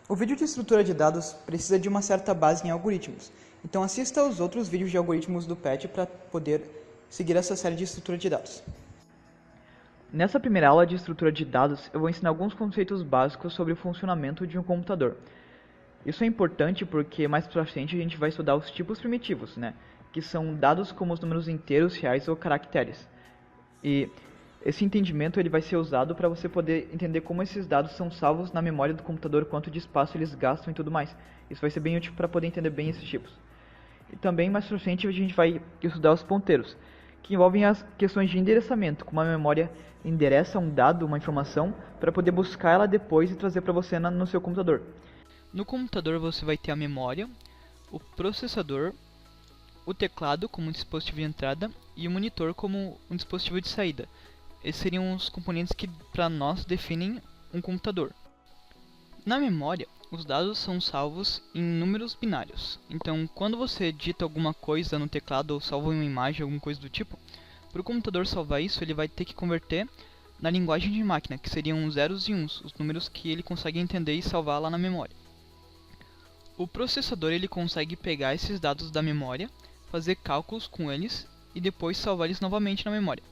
O vídeo de estrutura de dados precisa de uma certa base em algoritmos, então assista aos outros vídeos de algoritmos do PET para poder seguir essa série de estrutura de dados. Nessa primeira aula de estrutura de dados, eu vou ensinar alguns conceitos básicos sobre o funcionamento de um computador. Isso é importante porque mais pra frente a gente vai estudar os tipos primitivos, que são dados como os números inteiros, reais ou caracteres. E esse entendimento ele vai ser usado para você poder entender como esses dados são salvos na memória do computador, quanto de espaço eles gastam e tudo mais. Isso vai ser bem útil para poder entender bem esses tipos. E também mais pra frente a gente vai estudar os ponteiros, que envolvem as questões de endereçamento, como a memória endereça um dado, uma informação, para poder buscar ela depois e trazer para você no seu computador. No computador você vai ter a memória, o processador, o teclado como um dispositivo de entrada e o monitor como um dispositivo de saída. Esses seriam os componentes que para nós definem um computador. Na memória, os dados são salvos em números binários. Então, quando você digita alguma coisa no teclado ou salva uma imagem, alguma coisa do tipo, para o computador salvar isso, ele vai ter que converter na linguagem de máquina, que seriam zeros e uns, os números que ele consegue entender e salvar lá na memória. O processador ele consegue pegar esses dados da memória, fazer cálculos com eles e depois salvar eles novamente na memória.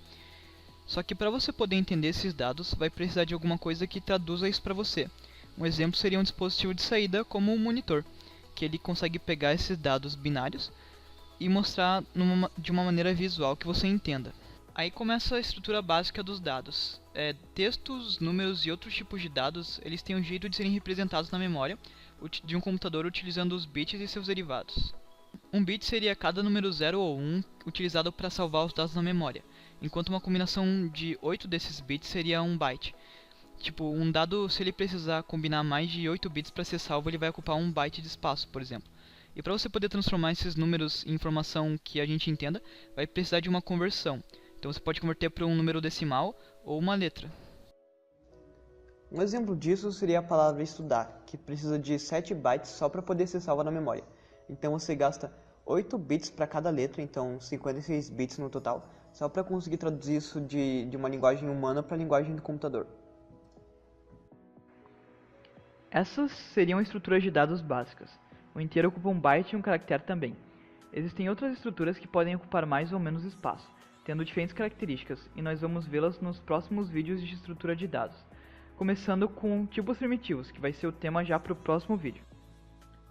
Só que para você poder entender esses dados, vai precisar de alguma coisa que traduza isso para você. Um exemplo seria um dispositivo de saída como um monitor, que ele consegue pegar esses dados binários e mostrar de uma maneira visual que você entenda. Aí começa a estrutura básica dos dados. Textos, números e outros tipos de dados, eles têm um jeito de serem representados na memória de um computador utilizando os bits e seus derivados. Um bit seria cada número 0 ou 1 utilizado para salvar os dados na memória, enquanto uma combinação de 8 desses bits seria um byte. Tipo, um dado, se ele precisar combinar mais de 8 bits para ser salvo, ele vai ocupar 1 byte de espaço, por exemplo. E para você poder transformar esses números em informação que a gente entenda, vai precisar de uma conversão. Então você pode converter para um número decimal ou uma letra. Um exemplo disso seria a palavra estudar, que precisa de 7 bytes só para poder ser salva na memória. Então você gasta 8 bits para cada letra, então 56 bits no total, só para conseguir traduzir isso de uma linguagem humana para a linguagem do computador. Essas seriam estruturas de dados básicas. O inteiro ocupa um byte e um caractere também. Existem outras estruturas que podem ocupar mais ou menos espaço, tendo diferentes características, e nós vamos vê-las nos próximos vídeos de estrutura de dados, começando com tipos primitivos, que vai ser o tema já para o próximo vídeo.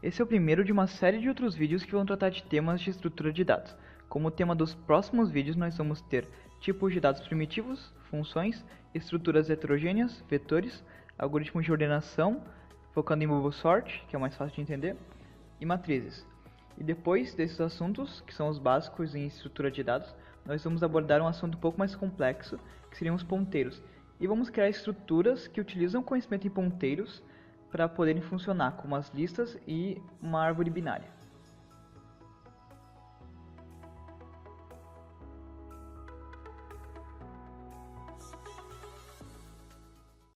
Esse é o primeiro de uma série de outros vídeos que vão tratar de temas de estrutura de dados. Como tema dos próximos vídeos, nós vamos ter tipos de dados primitivos, funções, estruturas heterogêneas, vetores, algoritmos de ordenação, focando em bubble sort, que é o mais fácil de entender, e matrizes. E depois desses assuntos, que são os básicos em estrutura de dados, nós vamos abordar um assunto um pouco mais complexo, que seriam os ponteiros. E vamos criar estruturas que utilizam conhecimento em ponteiros para poderem funcionar como as listas e uma árvore binária.